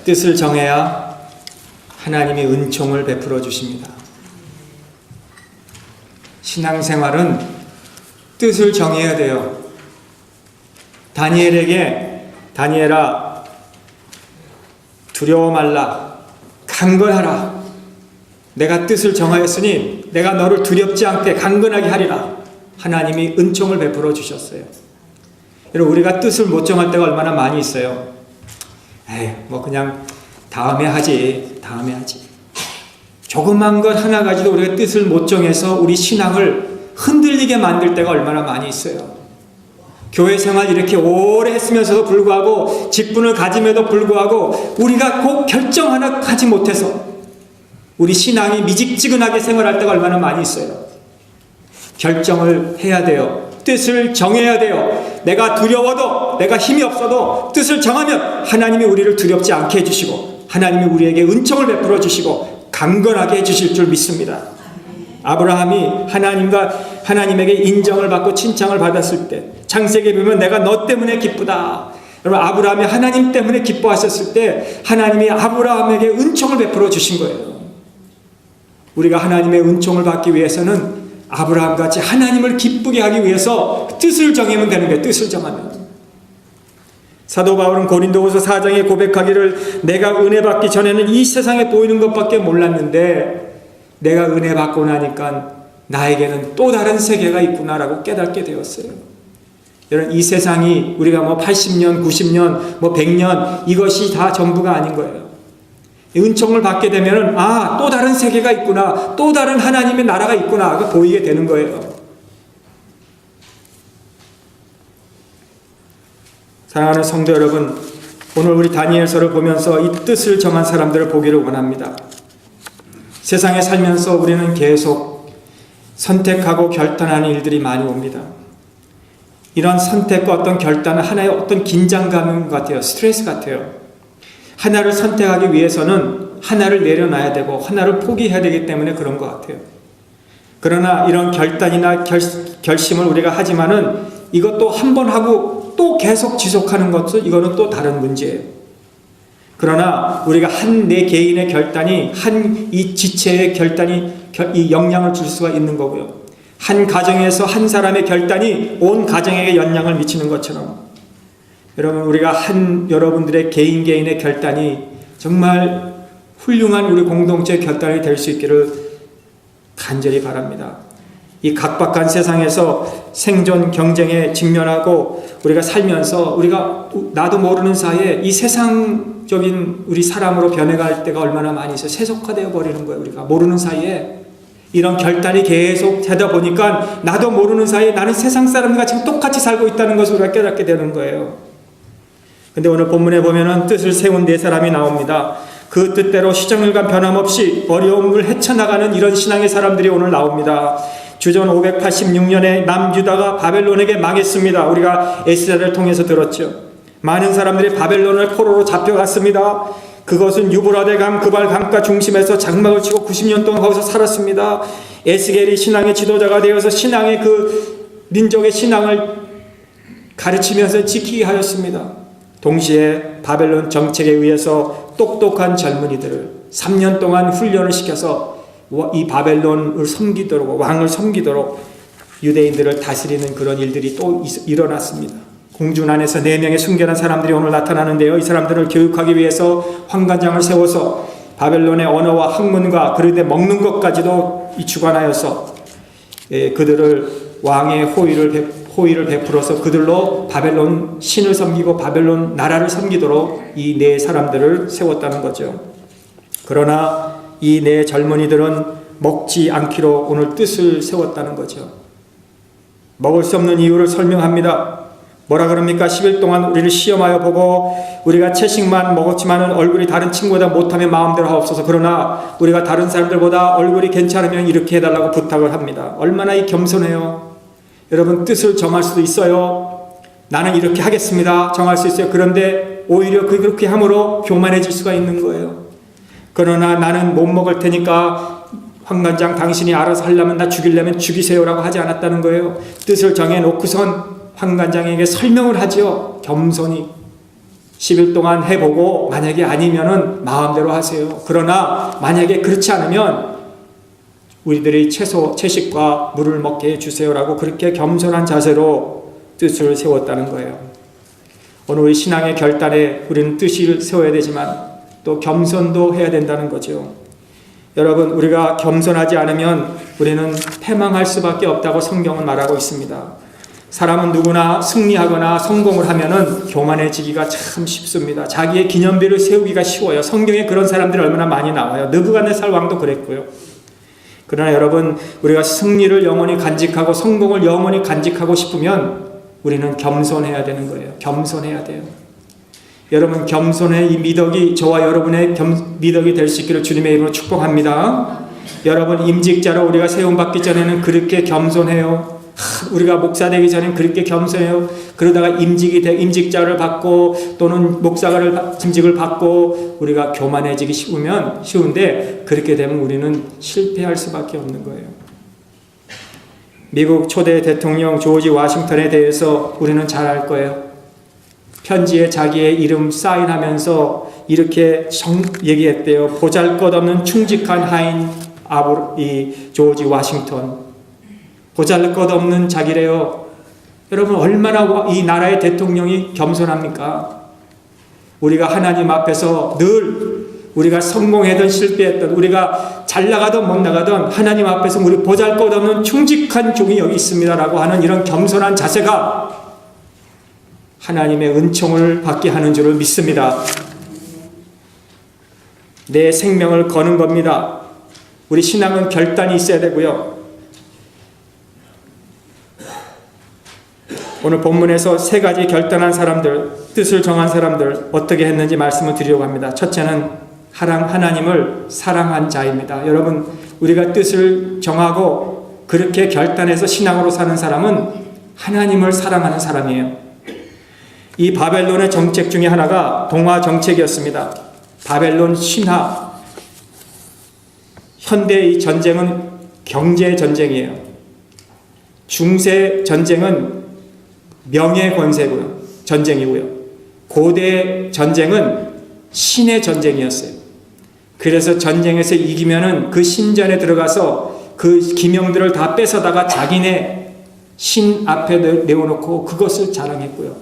뜻을 정해야 하나님이 은총을 베풀어 주십니다. 신앙생활은 뜻을 정해야 돼요. 다니엘아 두려워 말라, 강건하라. 내가 뜻을 정하였으니 내가 너를 두렵지 않게 강건하게 하리라. 하나님이 은총을 베풀어 주셨어요. 여러분, 우리가 뜻을 못 정할 때가 얼마나 많이 있어요. 그냥 다음에 하지. 조그만 것 하나 가지고 우리가 뜻을 못 정해서 우리 신앙을 흔들리게 만들 때가 얼마나 많이 있어요. 교회 생활 이렇게 오래 했으면서도 불구하고, 직분을 가짐에도 불구하고 우리가 꼭 결정 하나 하지 못해서 우리 신앙이 미직지근하게 생활할 때가 얼마나 많이 있어요. 결정을 해야 돼요. 뜻을 정해야 돼요. 내가 두려워도, 내가 힘이 없어도 뜻을 정하면 하나님이 우리를 두렵지 않게 해주시고, 하나님이 우리에게 은총을 베풀어 주시고 강건하게 해주실 줄 믿습니다. 아브라함이 하나님에게 인정을 받고 칭찬을 받았을 때, 창세기에 보면 내가 너 때문에 기쁘다. 여러분, 아브라함이 하나님 때문에 기뻐하셨을 때 하나님이 아브라함에게 은총을 베풀어 주신 거예요. 우리가 하나님의 은총을 받기 위해서는 아브라함같이 하나님을 기쁘게 하기 위해서 뜻을 정하면 되는 거예요. 뜻을 정하면. 사도 바울은 고린도후서 4장에 고백하기를, 내가 은혜 받기 전에는 이 세상에 보이는 것밖에 몰랐는데 내가 은혜 받고 나니까 나에게는 또 다른 세계가 있구나라고 깨닫게 되었어요. 여러분, 이 세상이 우리가 80년, 90년, 100년 이것이 다 전부가 아닌 거예요. 은총을 받게 되면은 또 다른 세계가 있구나, 또 다른 하나님의 나라가 있구나 보이게 되는 거예요. 사랑하는 성도 여러분, 오늘 우리 다니엘서를 보면서 이 뜻을 정한 사람들을 보기를 원합니다. 세상에 살면서 우리는 계속 선택하고 결단하는 일들이 많이 옵니다. 이런 선택과 어떤 결단은 하나의 어떤 긴장감 같아요. 스트레스 같아요. 하나를 선택하기 위해서는 하나를 내려놔야 되고 하나를 포기해야 되기 때문에 그런 것 같아요. 그러나 이런 결단이나 결심을 우리가 하지만은 이것도 한 번 하고 또 계속 지속하는 것은 이거는 또 다른 문제예요. 그러나 우리가 내 개인의 결단이 이 지체의 결단이 이 영향을 줄 수가 있는 거고요. 한 가정에서 한 사람의 결단이 온 가정에게 영향을 미치는 것처럼, 여러분, 우리가 여러분들의 개인의 결단이 정말 훌륭한 우리 공동체의 결단이 될 수 있기를 간절히 바랍니다. 이 각박한 세상에서 생존 경쟁에 직면하고 우리가 살면서 우리가 나도 모르는 사이에 이 세상적인 우리 사람으로 변해갈 때가 얼마나 많이 있어요. 세속화되어 버리는 거예요. 우리가 모르는 사이에 이런 결단이 계속 되다 보니까 나도 모르는 사이에 나는 세상 사람과 지금 똑같이 살고 있다는 것을 우리가 깨닫게 되는 거예요. 근데 오늘 본문에 보면은 뜻을 세운 네 사람이 나옵니다. 그 뜻대로 시정일관 변함없이 어려움을 헤쳐나가는 이런 신앙의 사람들이 오늘 나옵니다. 주전 586년에 남유다가 바벨론에게 망했습니다. 우리가 에스라를 통해서 들었죠. 많은 사람들이 바벨론을 포로로 잡혀갔습니다. 그것은 유브라데 강 그발 강가 중심에서 장막을 치고 90년 동안 거기서 살았습니다. 에스겔이 신앙의 지도자가 되어서 신앙의 민족의 신앙을 가르치면서 지키게 하였습니다. 동시에 바벨론 정책에 의해서 똑똑한 젊은이들을 3년 동안 훈련을 시켜서 이 바벨론을 섬기도록, 왕을 섬기도록 유대인들을 다스리는 그런 일들이 또 일어났습니다. 궁중 안에서 4명의 순결한 사람들이 오늘 나타나는데요. 이 사람들을 교육하기 위해서 환관장을 세워서 바벨론의 언어와 학문과 그런데 먹는 것까지도 주관하여서 그들을 왕의 호의를 베풀어서 그들로 바벨론 신을 섬기고 바벨론 나라를 섬기도록 이 네 사람들을 세웠다는 거죠. 그러나 이 네 젊은이들은 먹지 않기로 오늘 뜻을 세웠다는 거죠. 먹을 수 없는 이유를 설명합니다. 뭐라 그럽니까? 10일 동안 우리를 시험하여 보고 우리가 채식만 먹었지만 얼굴이 다른 친구보다 못하면 마음대로 하옵소서. 그러나 우리가 다른 사람들보다 얼굴이 괜찮으면 이렇게 해달라고 부탁을 합니다. 얼마나 겸손해요. 여러분, 뜻을 정할 수도 있어요. 나는 이렇게 하겠습니다. 정할 수 있어요. 그런데 오히려 그렇게 함으로 교만해질 수가 있는 거예요. 그러나 나는 못 먹을 테니까 환관장 당신이 알아서 하려면 나 죽이려면 죽이세요라고 하지 않았다는 거예요. 뜻을 정해놓고선 환관장에게 설명을 하죠. 겸손히. 10일 동안 해보고 만약에 아니면은 마음대로 하세요. 그러나 만약에 그렇지 않으면 우리들이 채식과 물을 먹게 해주세요라고 그렇게 겸손한 자세로 뜻을 세웠다는 거예요. 오늘 우리 신앙의 결단에 우리는 뜻을 세워야 되지만 또 겸손도 해야 된다는 거죠. 여러분, 우리가 겸손하지 않으면 우리는 패망할 수밖에 없다고 성경은 말하고 있습니다. 사람은 누구나 승리하거나 성공을 하면은 교만해지기가 참 쉽습니다. 자기의 기념비를 세우기가 쉬워요. 성경에 그런 사람들이 얼마나 많이 나와요. 느부갓네살 왕도 그랬고요. 그러나 여러분, 우리가 승리를 영원히 간직하고 성공을 영원히 간직하고 싶으면 우리는 겸손해야 되는 거예요. 겸손해야 돼요. 여러분, 겸손의 이 미덕이 저와 여러분의 미덕이 될 수 있기를 주님의 이름으로 축복합니다. 여러분, 임직자로 우리가 세움받기 전에는 그렇게 겸손해요. 우리가 목사 되기 전엔 그렇게 겸손해요. 그러다가 임직자를 받고 또는 목사를 임직을 받고 우리가 교만해지기 쉬운데 그렇게 되면 우리는 실패할 수밖에 없는 거예요. 미국 초대 대통령 조지 워싱턴에 대해서 우리는 잘 알 거예요. 편지에 자기의 이름 사인하면서 이렇게 얘기했대요. 보잘것없는 충직한 하인 이 조지 워싱턴. 보잘것없는 자기래요. 여러분, 얼마나 이 나라의 대통령이 겸손합니까? 우리가 하나님 앞에서 늘 우리가 성공하든 실패했든 우리가 잘 나가든 못 나가든 하나님 앞에서 우리 보잘것없는 충직한 종이 여기 있습니다라고 하는 이런 겸손한 자세가 하나님의 은총을 받게 하는 줄을 믿습니다. 내 생명을 거는 겁니다. 우리 신앙은 결단이 있어야 되고요. 오늘 본문에서 세 가지 결단한 사람들, 뜻을 정한 사람들 어떻게 했는지 말씀을 드리려고 합니다. 첫째는 하나님을 사랑한 자입니다. 여러분, 우리가 뜻을 정하고 그렇게 결단해서 신앙으로 사는 사람은 하나님을 사랑하는 사람이에요. 이 바벨론의 정책 중에 하나가 동화 정책이었습니다. 바벨론 신화. 현대의 전쟁은 경제 전쟁이에요. 중세 전쟁은 명예 권세고요. 전쟁이고요. 고대 전쟁은 신의 전쟁이었어요. 그래서 전쟁에서 이기면은 그 신전에 들어가서 그 기명들을 다 뺏어다가 자기네 신 앞에 내어놓고 그것을 자랑했고요.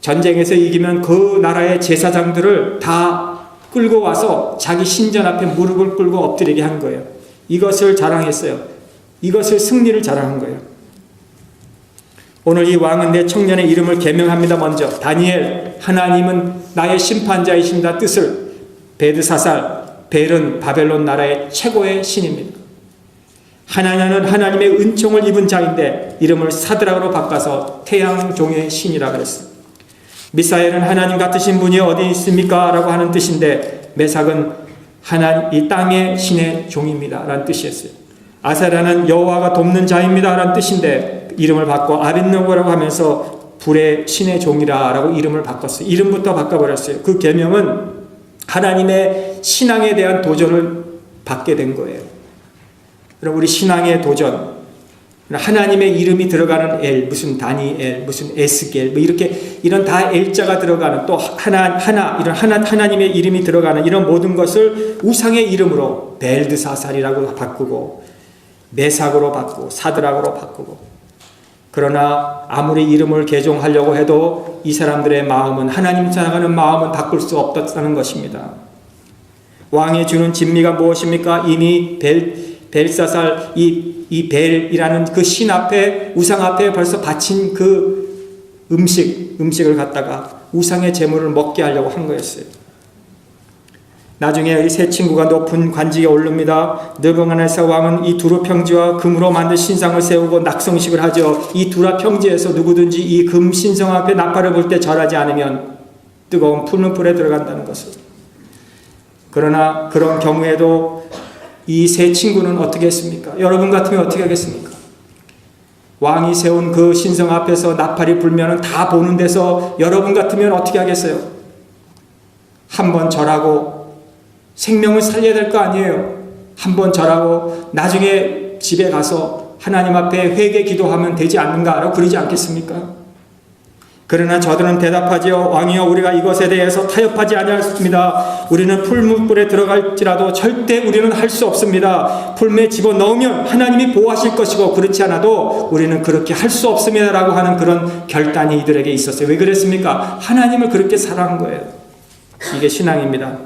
전쟁에서 이기면 그 나라의 제사장들을 다 끌고 와서 자기 신전 앞에 무릎을 꿇고 엎드리게 한 거예요. 이것을 자랑했어요. 이것을 승리를 자랑한 거예요. 오늘 이 왕은 내 청년의 이름을 계명합니다. 먼저 다니엘, 하나님은 나의 심판자이십니다. 뜻을 벨사살, 벨은 바벨론 나라의 최고의 신입니다. 하나냐는 하나님의 은총을 입은 자인데 이름을 사드락으로 바꿔서 태양종의 신이라 그랬어요. 미사엘은 하나님 같으신 분이 어디 있습니까? 라고 하는 뜻인데 메삭은 이 땅의 신의 종입니다. 라는 뜻이었어요. 아사랴는 여호와가 돕는 자입니다. 라는 뜻인데 이름을 바꿔 아벳노고라고 하면서 불의 신의 종이라 라고 이름을 바꿨어요. 이름부터 바꿔버렸어요. 그 계명은 하나님의 신앙에 대한 도전을 받게 된 거예요. 그럼 우리 신앙의 도전, 하나님의 이름이 들어가는 엘, 무슨 다니엘, 무슨 에스겔, 뭐 이렇게 이런 다 엘자가 들어가는 또 이런 하나님의 이름이 들어가는 이런 모든 것을 우상의 이름으로 벨드사살이라고 바꾸고 메삭으로 바꾸고 사드락으로 바꾸고. 그러나 아무리 이름을 개종하려고 해도 이 사람들의 마음은 하나님 사랑하는 마음은 바꿀 수 없다는 것입니다. 왕이 주는 진미가 무엇입니까? 이미 벨사살 이 벨이라는 그 신 앞에 우상 앞에 벌써 바친 그 음식을 갖다가 우상의 제물을 먹게 하려고 한 거였어요. 나중에 이 세 친구가 높은 관직에 오릅니다. 느부갓네살 왕은 이 두루 평지와 금으로 만든 신상을 세우고 낙성식을 하죠. 이 두라 평지에서 누구든지 이 금 신성 앞에 나팔을 불 때 절하지 않으면 뜨거운 푸른 불에 들어간다는 것을. 그러나 그런 경우에도 이 세 친구는 어떻게 했습니까? 여러분 같으면 어떻게 하겠습니까? 왕이 세운 그 신성 앞에서 나팔이 불면 다 보는 데서 여러분 같으면 어떻게 하겠어요? 한번 절하고 생명을 살려야 될 거 아니에요. 한번 절하고 나중에 집에 가서 하나님 앞에 회개 기도하면 되지 않는가라고 그러지 않겠습니까? 그러나 저들은 대답하지요. 왕이여, 우리가 이것에 대해서 타협하지 아니하였습니다. 우리는 풀무불에 들어갈지라도 절대 우리는 할 수 없습니다. 풀무에 집어넣으면 하나님이 보호하실 것이고 그렇지 않아도 우리는 그렇게 할 수 없습니다라고 하는 그런 결단이 이들에게 있었어요. 왜 그랬습니까? 하나님을 그렇게 사랑한 거예요. 이게 신앙입니다.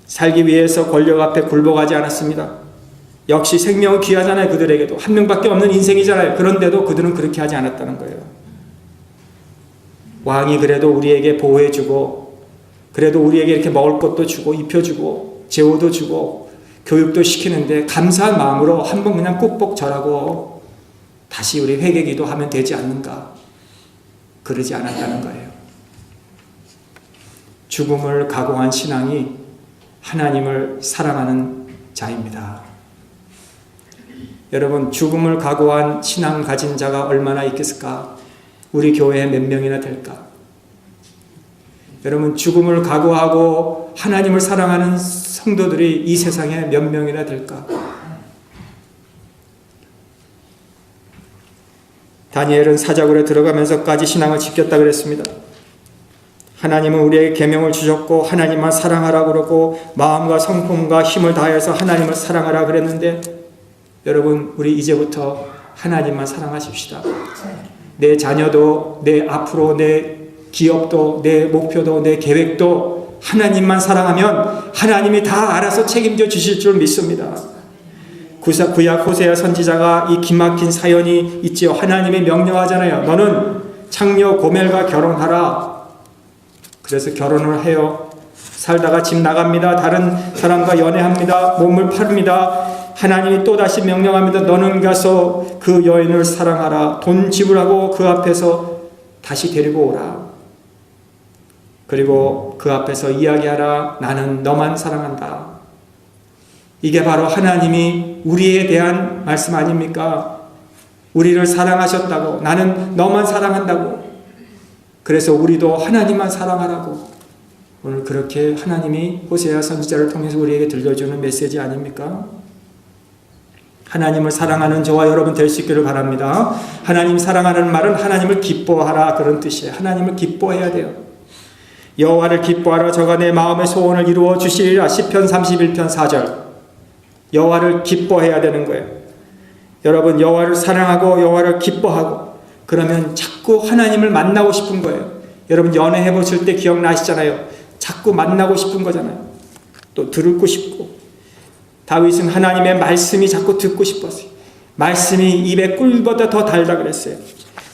살기 위해서 권력 앞에 굴복하지 않았습니다. 역시 생명은 귀하잖아요. 그들에게도 한 명밖에 없는 인생이잖아요. 그런데도 그들은 그렇게 하지 않았다는 거예요. 왕이 그래도 우리에게 보호해주고, 그래도 우리에게 이렇게 먹을 것도 주고 입혀주고 재호도 주고 교육도 시키는데 감사한 마음으로 한번 그냥 꾹꾹 절하고 다시 우리 회개기도 하면 되지 않는가? 그러지 않았다는 거예요. 죽음을 각오한 신앙이 하나님을 사랑하는 자입니다. 여러분, 죽음을 각오한 신앙 가진 자가 얼마나 있겠을까? 우리 교회에 몇 명이나 될까? 여러분, 죽음을 각오하고 하나님을 사랑하는 성도들이 이 세상에 몇 명이나 될까? 다니엘은 사자굴에 들어가면서까지 신앙을 지켰다 그랬습니다. 하나님은 우리에게 계명을 주셨고 하나님만 사랑하라고 그러고 마음과 성품과 힘을 다해서 하나님을 사랑하라 그랬는데, 여러분, 우리 이제부터 하나님만 사랑하십시다. 내 자녀도, 내 앞으로 내 기업도, 내 목표도, 내 계획도 하나님만 사랑하면 하나님이 다 알아서 책임져 주실 줄 믿습니다. 구약 호세아 선지자가 이 기막힌 사연이 있지요. 하나님이 명령하잖아요. 너는 창녀 고멜과 결혼하라. 그래서 결혼을 해요. 살다가 집 나갑니다. 다른 사람과 연애합니다. 몸을 팔습니다. 하나님이 또다시 명령합니다. 너는 가서 그 여인을 사랑하라. 돈 지불하고 그 앞에서 다시 데리고 오라. 그리고 그 앞에서 이야기하라. 나는 너만 사랑한다. 이게 바로 하나님이 우리에 대한 말씀 아닙니까? 우리를 사랑하셨다고. 나는 너만 사랑한다고. 그래서 우리도 하나님만 사랑하라고. 오늘 그렇게 하나님이 호세아 선지자를 통해서 우리에게 들려주는 메시지 아닙니까? 하나님을 사랑하는 저와 여러분 될 수 있기를 바랍니다. 하나님 사랑하는 말은 하나님을 기뻐하라, 그런 뜻이에요. 하나님을 기뻐해야 돼요. 여호와를 기뻐하라. 저가 내 마음의 소원을 이루어 주시리라. 시편 31편 4절. 여호와를 기뻐해야 되는 거예요. 여러분, 여호와를 사랑하고 여호와를 기뻐하고 그러면 자꾸 하나님을 만나고 싶은 거예요. 여러분, 연애해 보실 때 기억나시잖아요. 자꾸 만나고 싶은 거잖아요. 또 듣고 싶고. 다윗은 하나님의 말씀이 자꾸 듣고 싶었어요. 말씀이 입에 꿀보다 더 달다 그랬어요.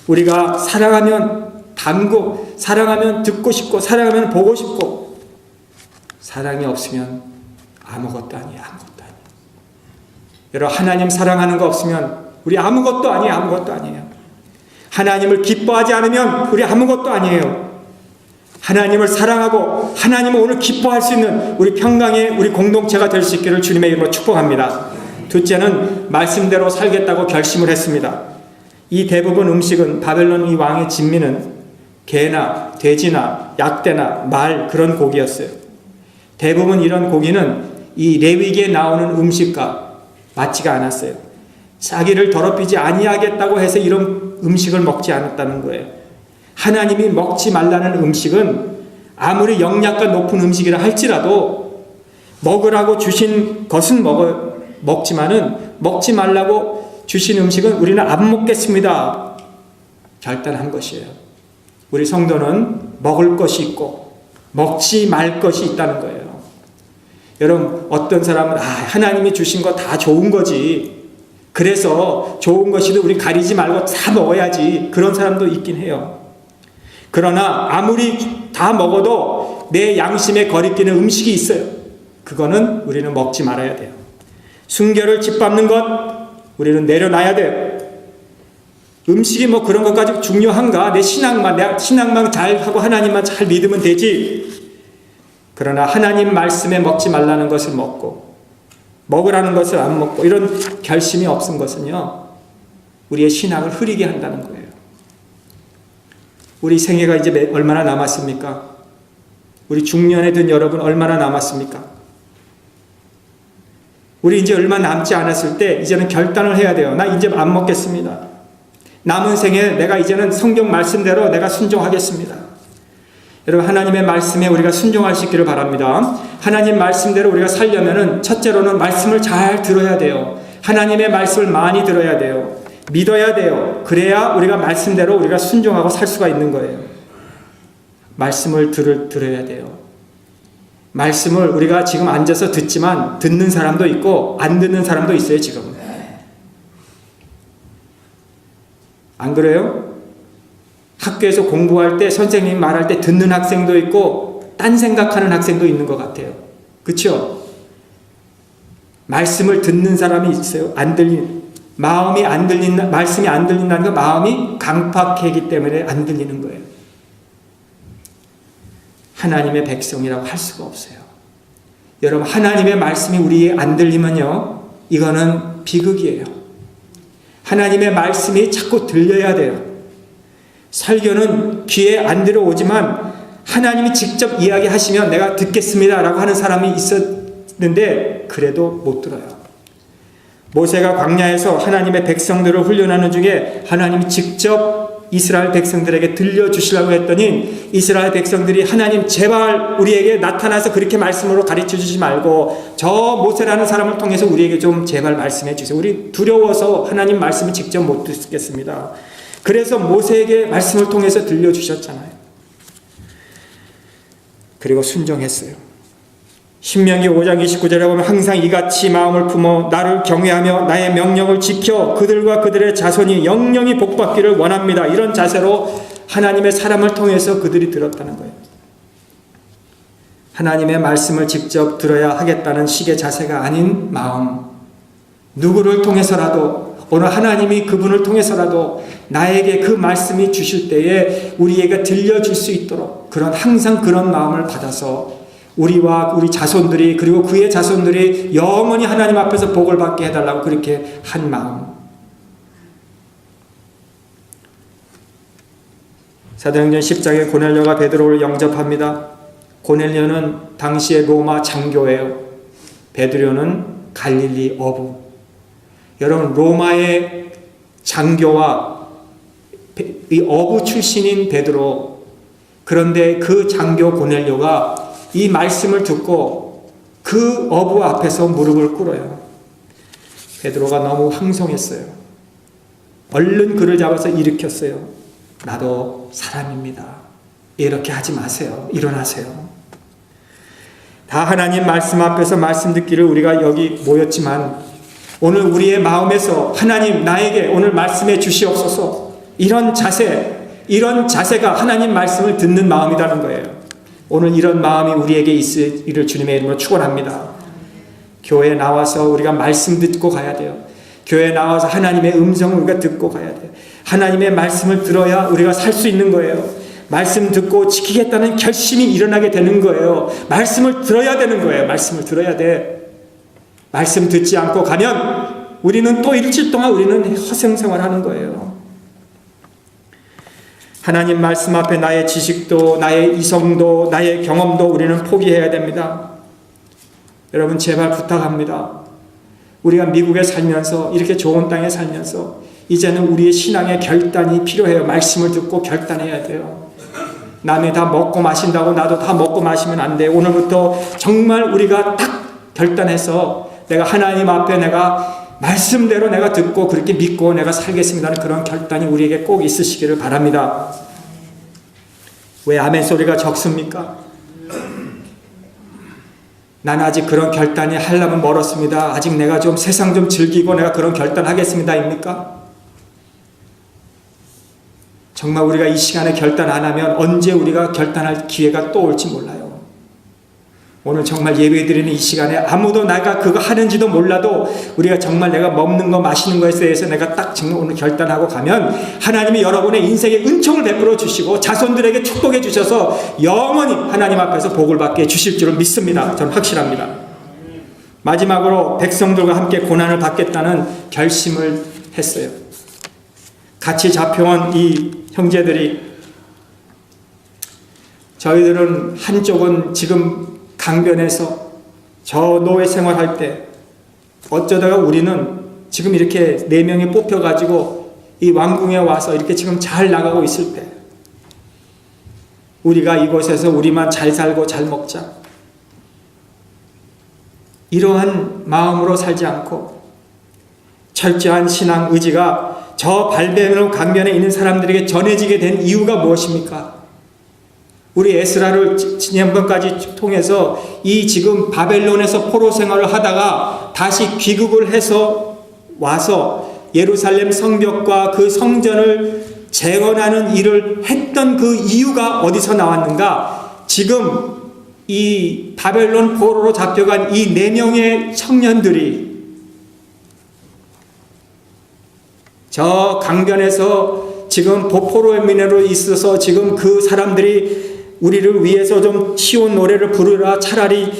우리가 사랑하면 담고, 사랑하면 듣고 싶고, 사랑하면 보고 싶고, 사랑이 없으면 아무것도 아니에요. 아무것도 아니에요. 여러분, 하나님 사랑하는 거 없으면 우리 아무것도 아니에요. 아무것도 아니에요. 하나님을 기뻐하지 않으면 우리 아무것도 아니에요. 하나님을 사랑하고 하나님을 오늘 기뻐할 수 있는 우리 평강의 우리 공동체가 될 수 있기를 주님의 이름으로 축복합니다. 둘째는 말씀대로 살겠다고 결심을 했습니다. 이 대부분 음식은 바벨론 이 왕의 진미는 개나 돼지나 약대나 말 그런 고기였어요. 대부분 이런 고기는 이 레위기에 나오는 음식과 맞지가 않았어요. 자기를 더럽히지 아니하겠다고 해서 이런 음식을 먹지 않았다는 거예요. 하나님이 먹지 말라는 음식은 아무리 영양가 높은 음식이라 할지라도 먹으라고 주신 것은 먹지만은 먹지 말라고 주신 음식은 우리는 안 먹겠습니다. 결단한 것이에요. 우리 성도는 먹을 것이 있고 먹지 말 것이 있다는 거예요. 여러분, 어떤 사람은 하나님이 주신 거 다 좋은 거지. 그래서 좋은 것이도 우리 가리지 말고 다 먹어야지. 그런 사람도 있긴 해요. 그러나 아무리 다 먹어도 내 양심에 거리끼는 음식이 있어요. 그거는 우리는 먹지 말아야 돼요. 순결을 짓밟는 것 우리는 내려놔야 돼요. 음식이 뭐 그런 것까지 중요한가? 내 신앙만 잘하고 하나님만 잘 믿으면 되지. 그러나 하나님 말씀에 먹지 말라는 것을 먹고 먹으라는 것을 안 먹고 이런 결심이 없은 것은요, 우리의 신앙을 흐리게 한다는 거예요. 우리 생애가 이제 얼마나 남았습니까? 우리 중년에 든 여러분 얼마나 남았습니까? 우리 이제 얼마 남지 않았을 때 이제는 결단을 해야 돼요. 나 이제 안 먹겠습니다. 남은 생에 내가 이제는 성경 말씀대로 내가 순종하겠습니다. 여러분, 하나님의 말씀에 우리가 순종할 수 있기를 바랍니다. 하나님 말씀대로 우리가 살려면은 첫째로는 말씀을 잘 들어야 돼요. 하나님의 말씀을 많이 들어야 돼요. 믿어야 돼요. 그래야 우리가 말씀대로 우리가 순종하고 살 수가 있는 거예요. 말씀을 들어야 돼요. 말씀을 우리가 지금 앉아서 듣지만 듣는 사람도 있고 안 듣는 사람도 있어요, 지금. 안 그래요? 학교에서 공부할 때 선생님이 말할 때 듣는 학생도 있고 딴 생각하는 학생도 있는 것 같아요. 그렇죠? 말씀을 듣는 사람이 있어요. 마음이 안 들린다, 말씀이 안 들린다는 건 마음이 강팍하기 때문에 안 들리는 거예요. 하나님의 백성이라고 할 수가 없어요. 여러분, 하나님의 말씀이 우리에 안 들리면요, 이거는 비극이에요. 하나님의 말씀이 자꾸 들려야 돼요. 설교는 귀에 안 들어오지만 하나님이 직접 이야기하시면 내가 듣겠습니다 라고 하는 사람이 있었는데 그래도 못 들어요. 모세가 광야에서 하나님의 백성들을 훈련하는 중에 하나님이 직접 이스라엘 백성들에게 들려주시려고 했더니 이스라엘 백성들이 하나님 제발 우리에게 나타나서 그렇게 말씀으로 가르쳐 주지 말고 저 모세라는 사람을 통해서 우리에게 좀 제발 말씀해 주세요. 우리 두려워서 하나님 말씀을 직접 못 듣겠습니다. 그래서 모세에게 말씀을 통해서 들려주셨잖아요. 그리고 순종했어요. 신명기 5장 29절에 보면 항상 이같이 마음을 품어 나를 경외하며 나의 명령을 지켜 그들과 그들의 자손이 영영이 복받기를 원합니다. 이런 자세로 하나님의 사람을 통해서 그들이 들었다는 거예요. 하나님의 말씀을 직접 들어야 하겠다는 식의 자세가 아닌 마음. 누구를 통해서라도 오늘 하나님이 그분을 통해서라도 나에게 그 말씀이 주실 때에 우리에게 들려줄 수 있도록 항상 그런 마음을 받아서 우리와 우리 자손들이 그리고 그의 자손들이 영원히 하나님 앞에서 복을 받게 해달라고 그렇게 한 마음. 사도행전 10장에 고넬료가 베드로를 영접합니다. 고넬료는 당시의 로마 장교예요. 베드로는 갈릴리 어부. 여러분, 로마의 장교와 이 어부 출신인 베드로, 그런데 그 장교 고넬료가 이 말씀을 듣고 그 어부 앞에서 무릎을 꿇어요. 베드로가 너무 황송했어요. 얼른 그를 잡아서 일으켰어요. 나도 사람입니다. 이렇게 하지 마세요. 일어나세요. 다 하나님 말씀 앞에서 말씀 듣기를 우리가 여기 모였지만 오늘 우리의 마음에서 하나님 나에게 오늘 말씀해 주시옵소서, 이런 자세가 하나님 말씀을 듣는 마음이라는 거예요. 오늘 이런 마음이 우리에게 있으리를 주님의 이름으로 축원합니다. 교회에 나와서 우리가 말씀 듣고 가야 돼요. 교회에 나와서 하나님의 음성을 우리가 듣고 가야 돼요. 하나님의 말씀을 들어야 우리가 살 수 있는 거예요. 말씀 듣고 지키겠다는 결심이 일어나게 되는 거예요. 말씀을 들어야 되는 거예요. 말씀을 들어야 돼. 말씀 듣지 않고 가면 우리는 또 일주일 동안 우리는 허생생활하는 거예요. 하나님 말씀 앞에 나의 지식도 나의 이성도 나의 경험도 우리는 포기해야 됩니다. 여러분, 제발 부탁합니다. 우리가 미국에 살면서 이렇게 좋은 땅에 살면서 이제는 우리의 신앙의 결단이 필요해요. 말씀을 듣고 결단해야 돼요. 남이 다 먹고 마신다고 나도 다 먹고 마시면 안 돼요. 오늘부터 정말 우리가 딱 결단해서 내가 하나님 앞에 내가 말씀대로 내가 듣고 그렇게 믿고 내가 살겠습니다는 그런 결단이 우리에게 꼭 있으시기를 바랍니다. 왜 아멘 소리가 적습니까? 난 아직 그런 결단이 하려면 멀었습니다. 아직 내가 좀 세상 좀 즐기고 내가 그런 결단하겠습니다. 입니까? 정말 우리가 이 시간에 결단 안 하면 언제 우리가 결단할 기회가 또 올지 몰라요. 오늘 정말 예배드리는 이 시간에 아무도 내가 그거 하는지도 몰라도 우리가 정말 내가 먹는 거 마시는 것에 대해서 내가 딱 정말 오늘 결단하고 가면 하나님이 여러분의 인생에 은총을 베풀어 주시고 자손들에게 축복해 주셔서 영원히 하나님 앞에서 복을 받게 주실 줄을 믿습니다. 저는 확실합니다. 마지막으로 백성들과 함께 고난을 받겠다는 결심을 했어요. 같이 잡혀온 이 형제들이, 저희들은 한쪽은 지금 강변에서 저 노예 생활할 때 어쩌다가 우리는 지금 이렇게 4명이 뽑혀가지고 이 왕궁에 와서 이렇게 지금 잘 나가고 있을 때 우리가 이곳에서 우리만 잘 살고 잘 먹자, 이러한 마음으로 살지 않고 철저한 신앙 의지가 저 발베르 강변에 있는 사람들에게 전해지게 된 이유가 무엇입니까? 우리 에스라를 지난번까지 통해서 이 지금 바벨론에서 포로 생활을 하다가 다시 귀국을 해서 와서 예루살렘 성벽과 그 성전을 재건하는 일을 했던 그 이유가 어디서 나왔는가? 지금 이 바벨론 포로로 잡혀간 이 4명의 청년들이 저 강변에서 지금 포로의 민회로 있어서 지금 그 사람들이 우리를 위해서 좀 시온 노래를 부르라, 차라리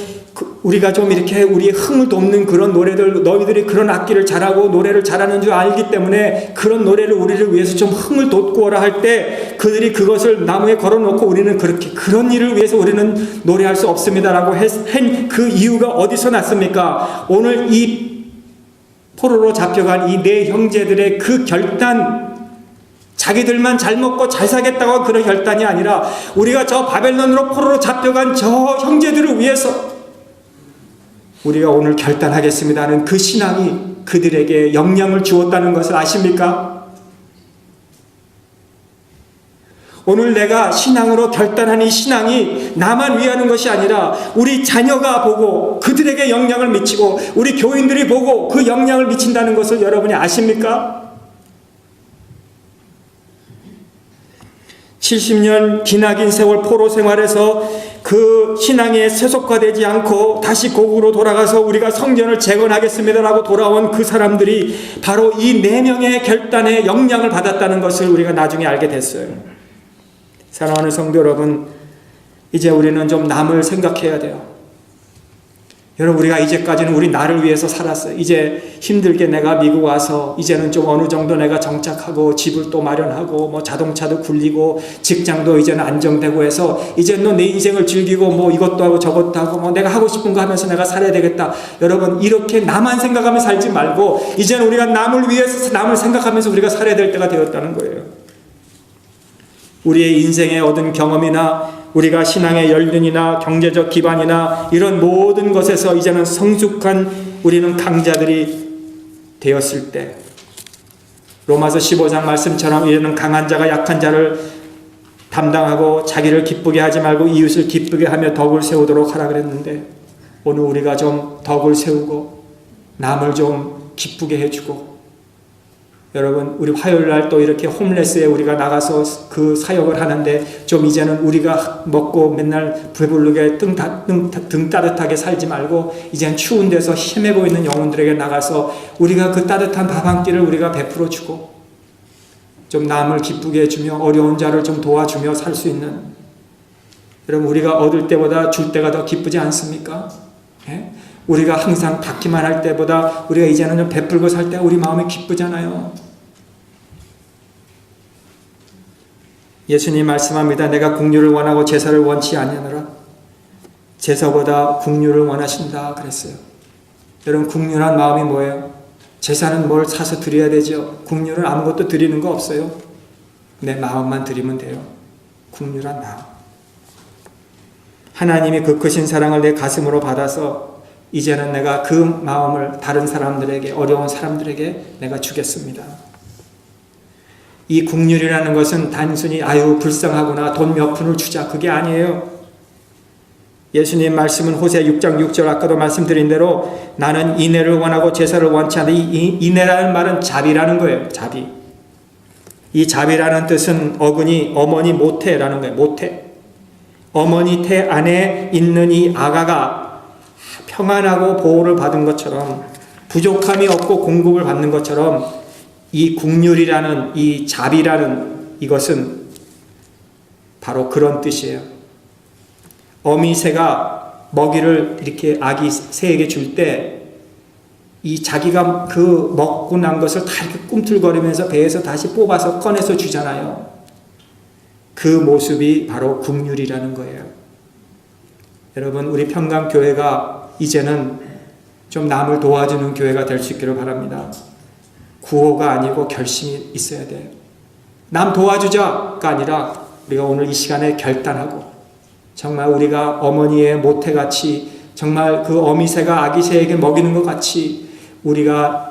우리가 좀 이렇게 우리의 흥을 돋는 그런 노래들, 너희들이 그런 악기를 잘하고 노래를 잘하는 줄 알기 때문에 그런 노래를 우리를 위해서 좀 흥을 돋고 오라 할 때 그들이 그것을 나무에 걸어놓고 우리는 그렇게 그런 일을 위해서 우리는 노래할 수 없습니다라고 한 그 이유가 어디서 났습니까? 오늘 이 포로로 잡혀간 이 4 형제들의 그 결단, 자기들만 잘 먹고 잘 살겠다고 그런 결단이 아니라 우리가 저 바벨론으로 포로로 잡혀간 저 형제들을 위해서 우리가 오늘 결단하겠습니다 하는 그 신앙이 그들에게 영향을 주었다는 것을 아십니까? 오늘 내가 신앙으로 결단한 이 신앙이 나만 위하는 것이 아니라 우리 자녀가 보고 그들에게 영향을 미치고 우리 교인들이 보고 그 영향을 미친다는 것을 여러분이 아십니까? 70년 기나긴 세월 포로 생활에서 그 신앙에 세속화되지 않고 다시 고국으로 돌아가서 우리가 성전을 재건하겠습니다라고 돌아온 그 사람들이 바로 이 4명의 결단에 영향을 받았다는 것을 우리가 나중에 알게 됐어요. 사랑하는 성도 여러분, 이제 우리는 좀 남을 생각해야 돼요. 여러분, 우리가 이제까지는 우리 나를 위해서 살았어요. 이제 힘들게 내가 미국 와서 이제는 좀 어느 정도 내가 정착하고 집을 또 마련하고 뭐 자동차도 굴리고 직장도 이제는 안정되고 해서 이제 너 내 인생을 즐기고 뭐 이것도 하고 저것도 하고 뭐 내가 하고 싶은 거 하면서 내가 살아야 되겠다. 여러분, 이렇게 나만 생각하며 살지 말고 이제는 우리가 남을 위해서 남을 생각하면서 우리가 살아야 될 때가 되었다는 거예요. 우리의 인생에 얻은 경험이나 우리가 신앙의 연륜이나 경제적 기반이나 이런 모든 것에서 이제는 성숙한 우리는 강자들이 되었을 때 로마서 15장 말씀처럼 이제는 강한 자가 약한 자를 담당하고 자기를 기쁘게 하지 말고 이웃을 기쁘게 하며 덕을 세우도록 하라 그랬는데 오늘 우리가 좀 덕을 세우고 남을 좀 기쁘게 해주고 여러분, 우리 화요일날 또 이렇게 홈레스에 우리가 나가서 그 사역을 하는데 좀 이제는 우리가 먹고 맨날 배부르게 등 따뜻하게 살지 말고 이제는 추운 데서 헤매고 있는 영혼들에게 나가서 우리가 그 따뜻한 밥 한 끼를 우리가 베풀어 주고 좀 남을 기쁘게 해주며 어려운 자를 좀 도와주며 살 수 있는, 여러분, 우리가 얻을 때보다 줄 때가 더 기쁘지 않습니까? 예? 우리가 항상 받기만 할 때보다 우리가 이제는 좀 베풀고 살 때 우리 마음이 기쁘잖아요. 예수님 말씀합니다. 내가 국류를 원하고 제사를 원치 아니하노라. 제사보다 국류를 원하신다 그랬어요. 여러분, 국류란 마음이 뭐예요? 제사는 뭘 사서 드려야 되죠. 국류는 아무것도 드리는 거 없어요. 내 마음만 드리면 돼요. 국류란 마음. 하나님이 그 크신 사랑을 내 가슴으로 받아서 이제는 내가 그 마음을 다른 사람들에게, 어려운 사람들에게 내가 주겠습니다. 이 국률이라는 것은 단순히 아유 불쌍하구나 돈 몇 푼을 주자 그게 아니에요. 예수님 말씀은 호세 6장 6절 아까도 말씀드린 대로 나는 인애를 원하고 제사를 원치 않는다. 이 인애라는 말은 자비라는 거예요. 자비. 이 자비라는 뜻은 어근이 어머니 모태라는 거예요. 모태. 어머니 태 안에 있는 이 아가가 평안하고 보호를 받은 것처럼 부족함이 없고 공급을 받는 것처럼 이 국률이라는 이 자비라는 이것은 바로 그런 뜻이에요. 어미 새가 먹이를 이렇게 아기 새에게 줄 때 이 자기가 그 먹고 난 것을 다 이렇게 꿈틀거리면서 배에서 다시 뽑아서 꺼내서 주잖아요. 그 모습이 바로 국률이라는 거예요. 여러분, 우리 평강교회가 이제는 좀 남을 도와주는 교회가 될 수 있기를 바랍니다. 구호가 아니고 결심이 있어야 돼요. 남 도와주자가 아니라 우리가 오늘 이 시간에 결단하고 정말 우리가 어머니의 모태같이 정말 그 어미새가 아기새에게 먹이는 것 같이 우리가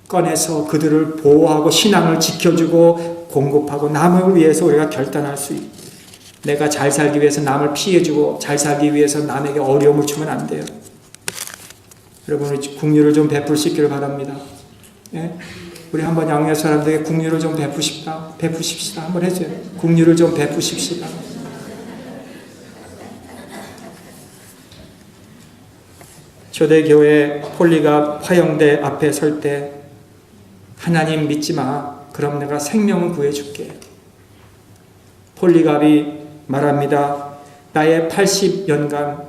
꺼내서 그들을 보호하고 신앙을 지켜주고 공급하고 남을 위해서 우리가 결단할 수 있고 내가 잘 살기 위해서 남을 피해주고 잘 살기 위해서 남에게 어려움을 주면 안 돼요. 여러분 긍휼을 좀 베풀 수 있기를 바랍니다. 예? 우리 한번 양육 사람들에게 긍휼을 좀 베푸십시다. 한번 해줘요. 긍휼을 좀 베푸십시다. 초대교회 폴리갑 화영대 앞에 설 때 하나님 믿지 마. 그럼 내가 생명을 구해줄게. 폴리갑이 말합니다. 나의 80년간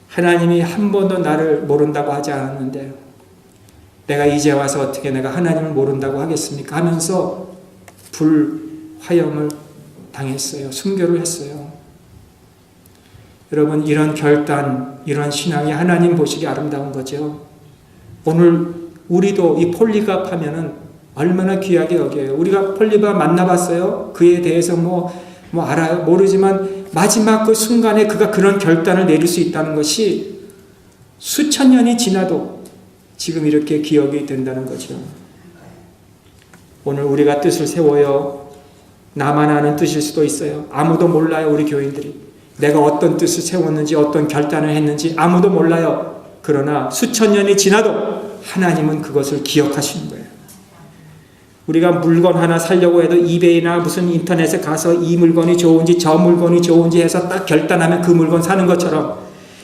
하나님이 한 번도 나를 모른다고 하지 않았는데 내가 이제 와서 어떻게 내가 하나님을 모른다고 하겠습니까? 하면서 불화염을 당했어요. 순교를 했어요. 여러분 이런 결단, 이런 신앙이 하나님 보시기 아름다운 거죠. 오늘 우리도 이 폴리갑 하면은 얼마나 귀하게 여겨요. 우리가 폴리갑 만나봤어요? 그에 대해서 알아요? 모르지만 마지막 그 순간에 그가 그런 결단을 내릴 수 있다는 것이 수천 년이 지나도 지금 이렇게 기억이 된다는 거죠. 오늘 우리가 뜻을 세워요. 나만 아는 뜻일 수도 있어요. 아무도 몰라요. 우리 교인들이. 내가 어떤 뜻을 세웠는지 어떤 결단을 했는지 아무도 몰라요. 그러나 수천 년이 지나도 하나님은 그것을 기억하시는 거예요. 우리가 물건 하나 사려고 해도 이베이나 무슨 인터넷에 가서 이 물건이 좋은지 저 물건이 좋은지 해서 딱 결단하면 그 물건 사는 것처럼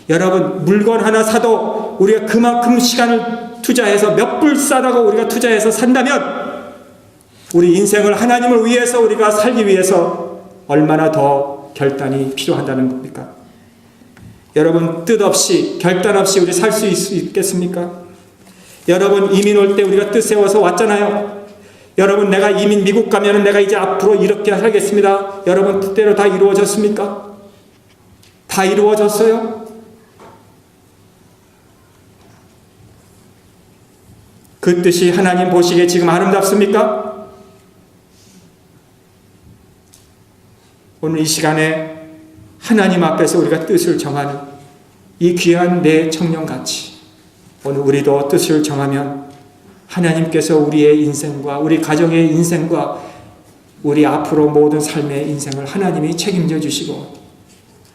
여러분 물건 하나 사도 우리가 그만큼 시간을 투자해서 몇 불 싸다고 우리가 투자해서 산다면 우리 인생을 하나님을 위해서 우리가 살기 위해서 얼마나 더 결단이 필요하다는 겁니까? 여러분 뜻 없이 결단 없이 우리 살 수 있겠습니까? 여러분 이민 올 때 우리가 뜻 세워서 왔잖아요. 여러분 내가 이민 미국 가면은 내가 이제 앞으로 이렇게 살겠습니다. 여러분 뜻대로 다 이루어졌습니까? 다 이루어졌어요? 그 뜻이 하나님 보시기에 지금 아름답습니까? 오늘 이 시간에 하나님 앞에서 우리가 뜻을 정하는 이 귀한 내 청년같이 오늘 우리도 뜻을 정하면 하나님께서 우리의 인생과 우리 가정의 인생과 우리 앞으로 모든 삶의 인생을 하나님이 책임져 주시고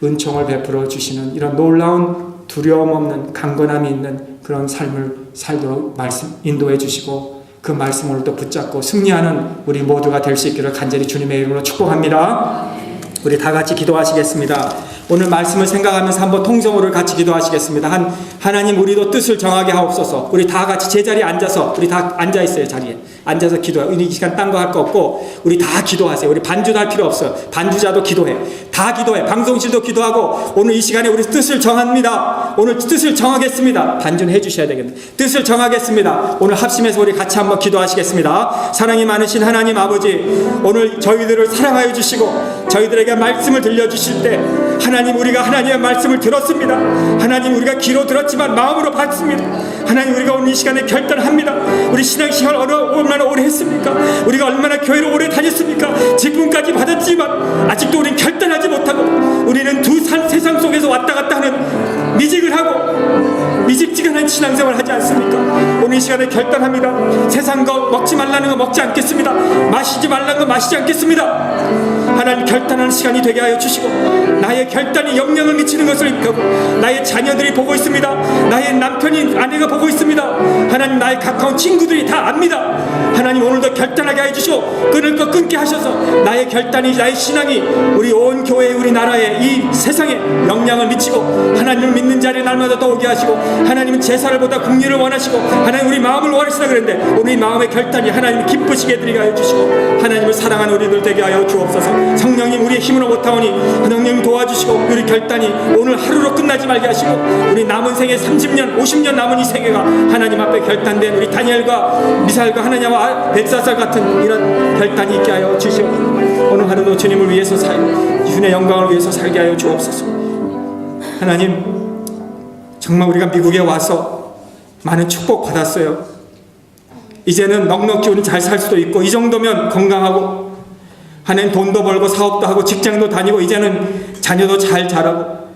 은총을 베풀어 주시는 이런 놀라운 두려움 없는 강건함이 있는 그런 삶을 살도록 인도해 주시고 그 말씀을 또 붙잡고 승리하는 우리 모두가 될 수 있기를 간절히 주님의 이름으로 축복합니다. 우리 다 같이 기도하시겠습니다. 오늘 말씀을 생각하면서 한번 통성으로 같이 기도하시겠습니다. 하나님 우리도 뜻을 정하게 하옵소서. 우리 다 같이 제자리에 앉아서 우리 다 앉아있어요. 자리에 앉아서 기도해요. 이 시간 딴 거 할 거 없고 우리 다 기도하세요. 우리 반주도 할 필요 없어요. 반주자도 기도해. 다 기도해. 방송실도 기도하고 오늘 이 시간에 우리 뜻을 정합니다. 오늘 뜻을 정하겠습니다. 반주는 해주셔야 되겠네. 뜻을 정하겠습니다. 오늘 합심해서 우리 같이 한번 기도하시겠습니다. 사랑이 많으신 하나님 아버지 오늘 저희들을 사랑하여 주시고 저희들에게 말씀을 들려주실 때 하나님 우리가 하나님의 말씀을 들었습니다. 하나님 우리가 귀로 들었지만 마음으로 받습니다. 하나님 우리가 오늘 이 시간에 결단합니다. 우리 신앙생활 얼마나 오래 했습니까? 우리가 얼마나 교회를 오래 다녔습니까? 직분까지 받았지만 아직도 우리는 결단하지 못하고 우리는 두 세상 속에서 왔다 갔다 하는 미직을 하고 미직지근한 신앙생활을 하지 않습니까? 오늘 이 시간에 결단합니다. 세상 거 먹지 말라는 거 먹지 않겠습니다. 마시지 말라는 거 마시지 않겠습니다. 하나님 결단하는 시간이 되게 하여 주시고 나의 결단이 영향을 미치는 것을 보고 나의 자녀들이 보고 있습니다. 나의 남편이 아내가 보고 있습니다. 하나님 나의 가까운 친구들이 다 압니다. 하나님 오늘도 결단하게 하여 주시고 끊을 거 끊게 하셔서 나의 결단이 나의 신앙이 우리 온 교회 우리 나라에 이 세상에 영향을 미치고 하나님을 믿는 자리에 날마다 더 오게 하시고 하나님은 제사를 보다 긍휼을 원하시고 하나님 우리 마음을 원하시다 그랬는데 오늘 이 마음의 결단이 하나님을 기쁘시게 해드리게 하여 주시고 하나님을 사랑하는 우리들 되게 하여 주옵소서. 성령님 우리의 힘으로 못하오니 성령님 도와주시고 우리 결단이 오늘 하루로 끝나지 말게 하시고 우리 남은 생애 30년 50년 남은 이 생애가 하나님 앞에 결단된 우리 다니엘과 미사엘과 하나님과 벨사살 같은 이런 결단이 있게 하여 주시고 오늘 하루도 주님을 위해서 살고 주님의 영광을 위해서 살게 하여 주옵소서. 하나님 정말 우리가 미국에 와서 많은 축복 받았어요. 이제는 넉넉히 우리 잘 살 수도 있고 이 정도면 건강하고 한해는 돈도 벌고 사업도 하고 직장도 다니고 이제는 자녀도 잘 자라고